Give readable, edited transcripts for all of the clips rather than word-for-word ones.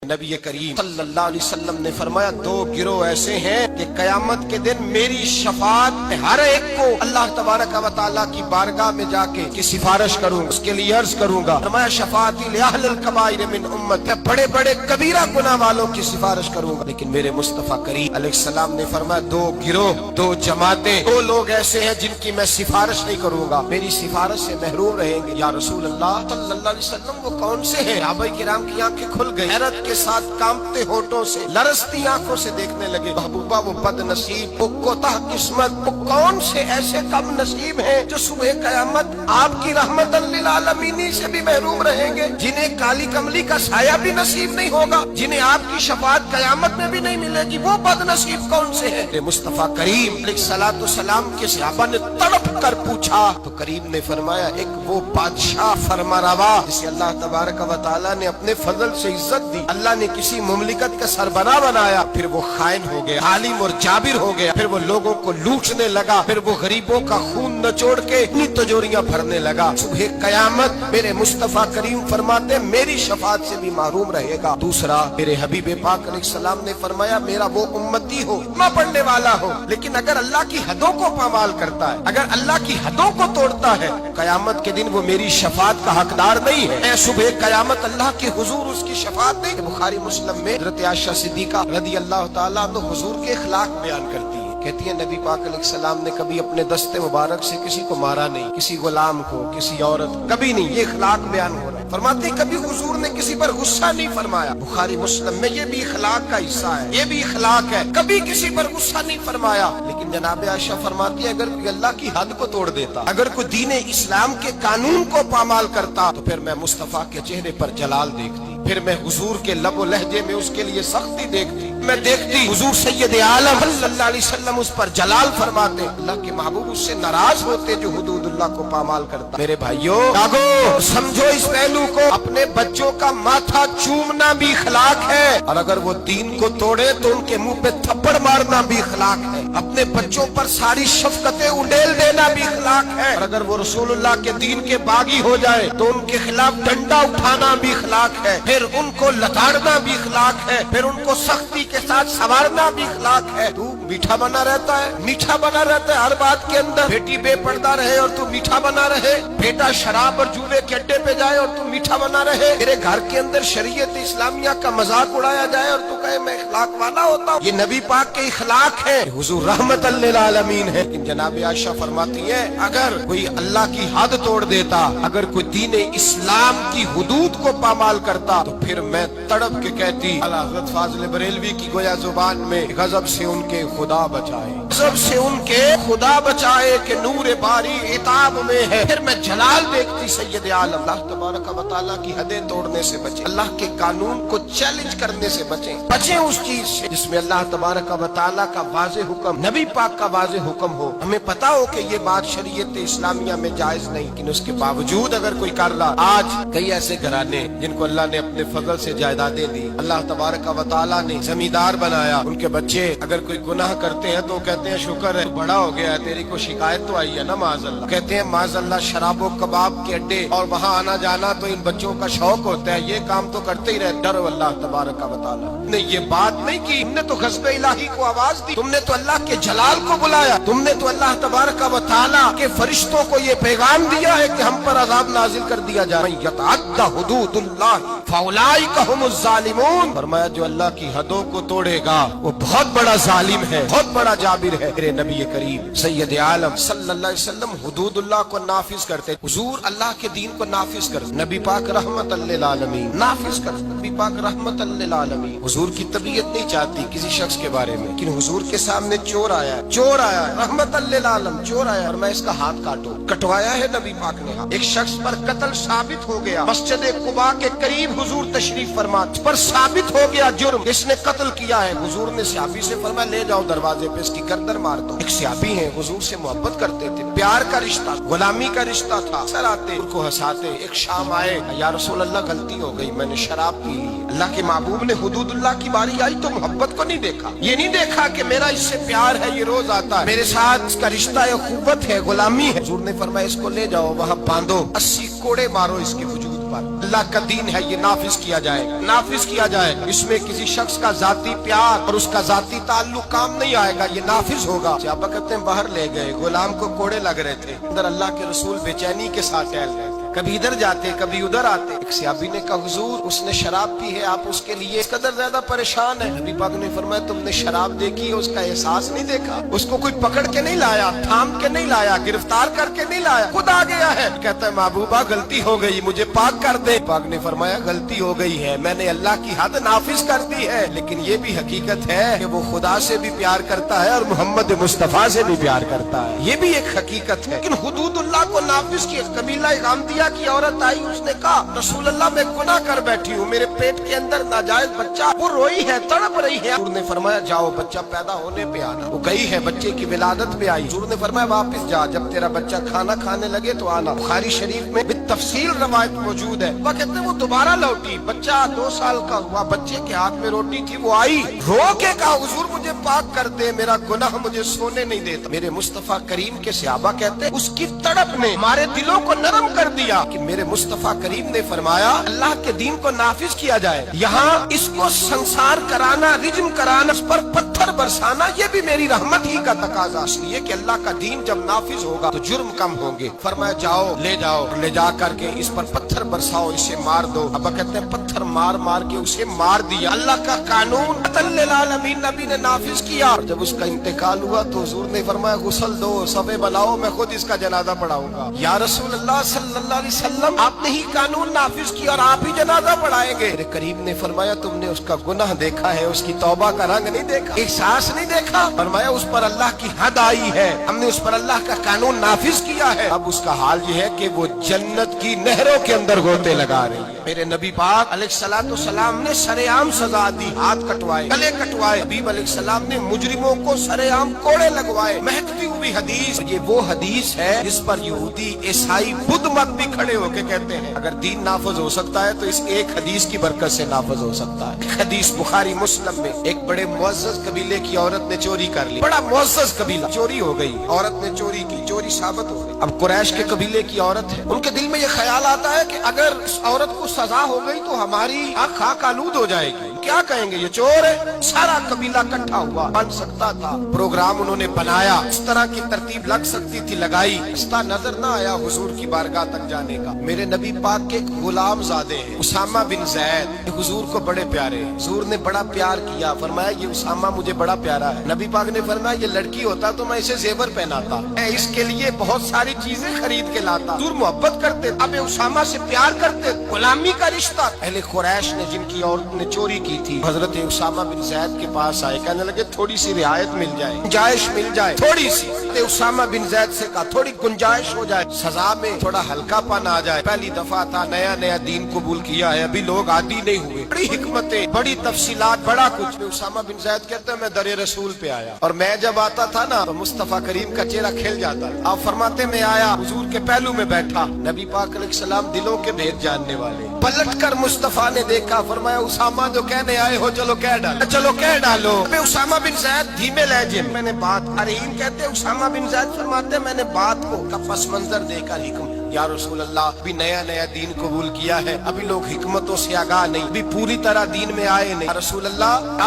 نبی کریم صلی اللہ علیہ وسلم نے فرمایا دو گروہ ایسے ہیں کہ قیامت کے دن میری شفاعت میں ہر ایک کو اللہ تبارک و تعالیٰ کی بارگاہ میں جا کے سفارش کروں گا، اس کے لیے عرض کروں گا۔ فرمایا شفاعتی لأہل الکبائر من امت، بڑے بڑے کبیرہ گناہ والوں کی سفارش کروں گا، لیکن میرے مصطفیٰ کریم علیہ السلام نے فرمایا دو گروہ، دو جماعتیں، دو لوگ ایسے ہیں جن کی میں سفارش نہیں کروں گا، میری سفارش سے محروم رہیں گے۔ یا رسول اللہ صلی اللہ علیہ وسلم وہ کون سے ہیں؟ صحابہ کرام کی آنکھیں کھل گئی، حیرت کے ساتھ کانپتے ہونٹوں سے، لرزتی آنکھوں سے دیکھنے لگے۔ محبوبہ وہ بد نصیب، وہ کوتاہ قسمت، وہ کون سے ایسے کم نصیب ہیں جو صبح قیامت آپ کی رحمت للعالمین سے بھی محروم رہیں گے، جنہیں کالی کملی کا سایہ بھی نصیب نہیں ہوگا، جنہیں آپ کی شفاعت قیامت میں بھی نہیں ملے گی، وہ بد نصیب کون سے ہیں؟ مصطفیٰ کریم علیہ الصلوۃ والسلام کے صحابہ نے تڑپ کر پوچھا تو کریم نے فرمایا ایک وہ بادشاہ فرمانروا جسے اللہ تبارک و تعالیٰ نے اپنے فضل سے عزت دی، اللہ نے کسی مملکت کا سربراہ بنایا، پھر وہ خائن ہو گیا، عالم اور جابر ہو گیا، پھر وہ لوگوں کو لوٹنے لگا، پھر وہ غریبوں کا خون نچوڑ کے اپنی تجوریاں بھرنے لگا۔ صبح قیامت میرے مصطفیٰ کریم فرماتے میری شفاعت سے بھی محروم رہے گا۔ دوسرا میرے حبیب پاک علیہ السلام نے فرمایا میرا وہ امتی ہو، کلمہ پڑھنے والا ہو، لیکن اگر اللہ کی حدوں کو پامال کرتا ہے، اگر اللہ کی حدوں کو توڑتا ہے، قیامت کے دن وہ میری شفاعت کا حقدار نہیں ہے۔ صبح قیامت اللہ کے حضور اس کی شفاعت نہیں۔ بخاری مسلم میں حضرت عائشہ صدیقہ رضی اللہ تعالیٰ عنہ حضور کے اخلاق بیان کرتی ہے، کہتی ہے نبی پاک علیہ السلام نے کبھی اپنے دستے مبارک سے کسی کو مارا نہیں، کسی غلام کو، کسی عورت کو، کبھی نہیں۔ یہ اخلاق بیان ہو رہا ہے۔ فرماتی کبھی حضور نے کسی پر غصہ نہیں فرمایا۔ بخاری مسلم میں یہ بھی اخلاق کا حصہ ہے، یہ بھی اخلاق ہے، کبھی کسی پر غصہ نہیں فرمایا۔ لیکن جناب عائشہ فرماتی ہے اگر کوئی اللہ کی حد کو توڑ دیتا، اگر کوئی دین اسلام کے قانون کو پامال کرتا تو پھر میں مصطفیٰ کے چہرے پر جلال دیکھتی، پھر میں حضور کے لب و لہجے میں اس کے لیے سختی دیکھتی، میں دیکھتی حضور سید عالم صلی اللہ علیہ وسلم اس پر جلال فرماتے، اللہ کے محبوب اس سے ناراض ہوتے جو حدود اللہ کو پامال کرتا۔ میرے بھائیوں جاگو، سمجھو اس پہلو کو، اپنے بچوں کا ماتھا چومنا بھی اخلاق ہے، اور اگر وہ دین کو توڑے تو ان کے منہ پہ تھپڑ مارنا بھی اخلاق ہے، اپنے بچوں پر ساری شفقتیں اڈیل دینا بھی اخلاق ہے، اور اگر وہ رسول اللہ کے دین کے باغی ہو جائے تو ان کے خلاف ڈنڈا اٹھانا بھی اخلاق ہے، پھر ان کو لتاڑنا بھی اخلاق ہے، پھر ان کو سختی کے ساتھ سنوارنا بھی اخلاق ہے۔ تو میٹھا بنا رہتا ہے، میٹھا بنا رہتا ہے ہر بات کے اندر، بیٹی بے پردہ رہے اور تو میٹھا بنا رہے، بیٹا شراب اور جوے کے اڈے پہ جائے اور تو میٹھا بنا رہے، میرے گھر کے اندر شریعت اسلامیہ کا مذاق اڑایا جائے اور تو کہے میں اخلاق والا ہوتا ہوں۔ یہ نبی پاک کے اخلاق ہیں، حضور رحمت للعالمین ہے۔ لیکن جناب عائشہ فرماتی ہے اگر کوئی اللہ کی حد توڑ دیتا، اگر کوئی دین اسلام کی حدود کو پامال کرتا تو پھر میں تڑپ کے کہتی اعلیٰ حضرت فاضل بریلوی کی گویا زبان میں غضب سے ان کے خدا بچائے، غضب سے ان کے خدا بچائے کہ نور باری عتاب میں ہے۔ پھر میں جلال دیکھتی سید عالم، اللہ تبارک و تعالیٰ کی حدیں توڑنے سے بچیں، اللہ کے قانون کو چیلنج کرنے سے بچیں اس چیز سے جس میں اللہ تبارک و تعالیٰ کا واضح حکم، نبی پاک کا واضح حکم ہو، ہمیں پتا ہو کہ یہ بات شریعت اسلامیہ میں جائز نہیں، لیکن اس کے باوجود اگر کوئی کر رہا۔ آج کئی ایسے گھرانے جن کو اللہ نے اپنے فضل سے جائیدادیں دی، اللہ تبارک و تعالیٰ نے زمیندار بنایا، ان کے بچے اگر کوئی گناہ کرتے ہیں تو کہتے ہیں شکر ہے تو بڑا ہو گیا ہے، تیری کو شکایت تو آئی ہے نا معاذ اللہ، کہتے ہیں معاذ اللہ شراب و کباب کے اڈے اور وہاں آنا جانا تو ان بچوں کا شوق ہوتا ہے، یہ کام تو کرتے ہی رہتے۔ ڈرو اللہ تبارک و تعالیٰ نے یہ بات نہیں کی، تم نے تو غضب الہی کو آواز دی، تم نے تو اللہ کے جلال کو بلایا، تم نے تو اللہ تبارک و تعالیٰ کے فرشتوں کو یہ پیغام دیا ہے کہ ہم پر عذاب نازل کر دیا جائے۔ من یتعدی حدود اللہ فاولئک هم الظالمون، فرمایا جو اللہ کی حدوں کو توڑے گا وہ بہت بڑا ظالم ہے، بہت بڑا جابر ہے۔ میرے نبی کریم سید عالم صلی اللہ علیہ وسلم حدود اللہ کو نافذ کرتے، حضور اللہ کے دین کو نافذ کرتے، نبی پاک رحمت للعالمین نافذ کرتے، نبی پاک رحمت للعالمین۔ حضور کی طبیعت نہیں چاہتی کسی شخص کے بارے میں، لیکن حضور کے سامنے چور آیا ہے، چور آیا ہے، رحمت للعالم چور آیا اور میں اس کا ہاتھ کاٹوں، کٹوایا ہے نبی پاک نے ہاتھ۔ ایک شخص پر قتل ثابت ہو گیا، مسجد قباء کے قریب حضور تشریف فرما، پر ثابت ہو گیا جرم، اس نے قتل کیا ہے۔ حضور نے صحابی سے فرمایا لے جاؤ دروازے پہ اس کی گردن مار دو۔ ایک صحابی ہیں حضور سے محبت کرتے تھے، پیار کا رشتہ، غلامی کا رشتہ تھا، سر آتے ان کو ہنساتے۔ ایک شام آئے یا رسول اللہ غلطی ہو گئی، میں نے شراب پی لی۔ اللہ کے محبوب نے حدود اللہ کی باری آئی تو محبت کو نہیں دیکھا، یہ نہیں دیکھا کہ میرا اس سے پیار ہے، یہ روز آتا ہے میرے ساتھ، اس کا رشتہ ہے، اخوت ہے، غلامی ہے۔ حضور نے فرمایا اس کو لے جاؤ وہاں باندھو، 80 کوڑے مارو اس کے وجود پر اللہ کا دین ہے یہ نافذ کیا جائے گا، نافذ کیا جائے گا۔ اس میں کسی شخص کا ذاتی پیار اور اس کا ذاتی تعلق کام نہیں آئے گا، یہ نافذ ہوگا۔ صحابہ کہتے ہیں باہر لے گئے، غلام کو کوڑے لگ رہے تھے، اندر اللہ کے رسول بے چینی کے ساتھ ٹہل رہے تھے، کبھی ادھر جاتے کبھی ادھر آتے۔ ایک صحابی نے کہا حضور اس نے شراب پی ہے، آپ اس کے لیے اس قدر زیادہ پریشان ہے؟ نبی پاک نے فرمایا تم نے شراب دیکھی ہے، اس کا احساس نہیں دیکھا؟ اس کو کوئی پکڑ کے نہیں لایا، تھام کے نہیں لایا، گرفتار کر کے نہیں لایا، خود آ گیا ہے۔ کہتا ہے محبوبہ غلطی ہو گئی، مجھے پاک کر دے۔ پاک نے فرمایا غلطی ہو گئی ہے، میں نے اللہ کی حد نافذ کر دی ہے، لیکن یہ بھی حقیقت ہے کہ وہ خدا سے بھی پیار کرتا ہے اور محمد مصطفیٰ سے بھی پیار کرتا ہے، یہ بھی ایک حقیقت ہے۔ لیکن حدود اللہ کو نافذ کیا۔ قبیلہ غامدیہ کی عورت آئی، اس نے کہا رسول اللہ میں گناہ کر بیٹھی ہوں، میرے پیٹ کے اندر ناجائز بچہ وہ روئی ہے، تڑپ رہی ہے۔ حضور نے فرمایا جاؤ بچہ پیدا ہونے پہ آنا۔ وہ گئی ہے، بچے کی ولادت پہ آئی۔ حضور نے فرمایا واپس جا، جب تیرا بچہ کھانا کھانے لگے تو آنا۔ بخاری شریف میں بالتفصیل روایت موجود ہے۔ وہ کہتے ہیں وہ دوبارہ لوٹی، بچہ 2 سال کا ہوا، بچے کے ہاتھ میں روٹی تھی، وہ آئی رو کے کہا حضور مجھے پاک کر دے، میرا گناہ مجھے سونے نہیں دیتا۔ میرے مصطفیٰ کریم کے صحابہ کہتے ہیں اس کی تڑپ نے ہمارے دلوں کو نرم کر دیا کہ میرے مصطفیٰ کریم نے فرمایا اللہ کے دین کو نافذ کیا جائے، یہاں اس کو سنسار کرانا، رجم کرانا، اس پر پتھر برسانا، یہ بھی میری رحمت ہی کا تقاضا، اس لیے کہ اللہ کا دین جب نافذ ہوگا تو جرم کم ہوں گے۔ فرمایا جاؤ لے جاؤ، لے جا کر کے اس پر پتھر برساؤ، اسے مار دو۔ ابا کہتے ہیں پتھر مار مار کے اسے مار دیا۔ اللہ کا قانون قتل للعالمین نبی نے نافذ کیا۔ اور جب اس کا انتقال ہوا تو حضور نے فرمایا غسل دو، صفے بناؤ، میں خود اس کا جنازہ پڑھاؤں گا۔ یا رسول اللہ صلی اللہ علیہ وسلم آپ نے ہی قانون نافذ کیا اور آپ ہی جنازہ پڑھائیں گے؟ میرے کریم نے فرمایا تم نے اس کا گناہ دیکھا ہے، اس کی توبہ کا رنگ نہیں دیکھا، احساس نہیں دیکھا؟ فرمایا اس پر اللہ کی حد آئی ہے، ہم نے اس پر اللہ کا قانون نافذ کیا ہے، اب اس کا حال یہ ہے کہ وہ جنت کی نہروں کے اندر گوتے لگا رہی ہے۔ میرے نبی پاک علیہ الصلوۃ والسلام نے سرے عام سزا دی، ہاتھ کٹوائے، گلے کٹوائے۔ حبیب علیہ السلام نے مجرموں کو سرے عام کوڑے لگوائے۔ مہکتی ہوئی حدیث، یہ وہ حدیث ہے جس پر یہودی عیسائی بدھ مت بھی کھڑے ہو کے کہتے ہیں اگر دین نافذ ہو سکتا ہے تو اس ایک حدیث کی برکت سے نافذ ہو سکتا ہے۔ حدیث بخاری مسلم میں، ایک بڑے معزز قبیلے کی عورت نے چوری کر لی، بڑا معزز قبیلہ، چوری ہو گئی، عورت نے چوری کی، چوری ثابت ہو گئی۔ اب قریش کے قبیلے کی عورت ہے، ان کے دل میں یہ خیال آتا ہے کہ اگر اس عورت کو سزا ہو گئی تو ہماری آنکھ خاک آلود ہو جائے گی، کیا کہیں گے یہ چور ہے۔ سارا قبیلہ اکٹھا ہوا، بن سکتا تھا، پروگرام انہوں نے بنایا، اس طرح کی ترتیب لگ سکتی تھی، لگائی، رستہ نظر نہ آیا حضور کی بارگاہ تک جانے کا۔ میرے نبی پاک کے ایک غلام زادے ہیں اسامہ بن زید، حضور کو بڑے پیارے، حضور نے بڑا پیار کیا، فرمایا یہ اسامہ مجھے بڑا پیارا ہے۔ نبی پاک نے فرمایا یہ لڑکی ہوتا تو میں اسے زیور پہناتا، میں اس کے لیے بہت ساری چیزیں خرید کے لاتا۔ حضور محبت کرتے، اب اسامہ سے پیار کرتے، غلامی کا رشتہ۔ اہل قریش نے جن کی عورت نے چوری کی تھی حضرت اسامہ بن زید کے پاس آئے، کہنے لگے تھوڑی سی رعایت مل جائے، گنجائش مل جائے تھوڑی سی۔ اسامہ بن زید سے کہا تھوڑی گنجائش ہو جائے، سزا میں تھوڑا ہلکا پن آ جائے، پہلی دفعہ تھا، نیا نیا دین قبول کیا ہے، ابھی لوگ عادی نہیں ہوئے، بڑی حکمتیں، بڑی تفصیلات، بڑا کچھ۔ اسامہ بن زید کہتے ہیں میں در رسول پہ آیا، اور میں جب آتا تھا نا تو مصطفیٰ کریم کا چہرہ کھل جاتا تھا۔ آپ فرماتے میں آیا، حضور کے پہلو میں بیٹھا، نبی پاک علیہ السلام دلوں کے بھید جاننے والے، پلٹ کر مصطفیٰ نے دیکھا، فرمایا اسامہ جو کہنے آئے ہو چلو کہہ ڈالو، چلو کہہ ڈالو۔ میں اسامہ بن زید دھیمے لہجے میں نے بات، ارہین کہتے ہیں اسامہ بن زید فرماتے میں نے بات کو کا پس منظر دیکھا، حکم یا رسول اللہ ابھی نیا نیا دین قبول کیا ہے، ابھی لوگ حکمتوں سے آگاہ نہیں، ابھی پوری طرح دین میں آئے نہیں۔ یا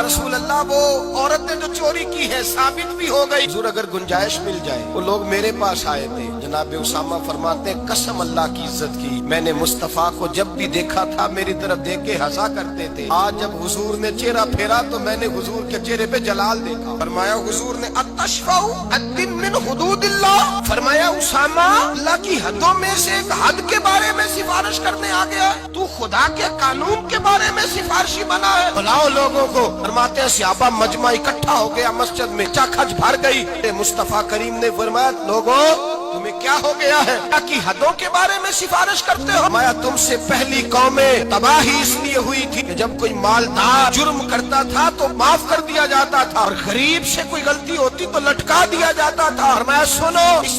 رسول اللہ وہ عورت نے جو چوری کی ہے ثابت بھی ہو گئی، حضور اگر گنجائش مل جائے، وہ لوگ میرے پاس آئے تھے۔ جناب اسامہ فرماتے ہیں قسم اللہ کی عزت کی، میں نے مصطفیٰ کو جب بھی دیکھا تھا میری طرف دیکھ کے ہنسا کرتے تھے، آج جب حضور نے چہرہ پھیرا تو میں نے حضور کے چہرے پہ جلال دیکھا۔ فرمایا حضور نے اتشفع حد من حدود اللہ، فرمایا اسامہ اللہ کی حدوں میں سے ایک حد کے بارے میں سفارش کرنے آ گیا ہے، تو خدا کے قانون کے بارے میں سفارشی بنا ہے، بلاؤ لوگوں کو۔ فرماتے ہیں صحابہ مجمع اکٹھا ہو گیا مسجد میں، چاکھج بھر گئی۔ مصطفیٰ کریم نے فرمایا لوگوں تمہیں کیا ہو گیا ہے، اللہ کی حدوں کے بارے میں سفارش کرتے ہو؟ فرمایا تم سے پہلی قومیں تباہی اس لیے ہوئی تھی کہ جب کوئی مالدار جرم کرتا تھا تو معاف کر دیا جاتا تھا، اور غریب سے کوئی غلطی ہوتی تو لٹکا دیا جاتا تھا۔ فرمایا سنو، اس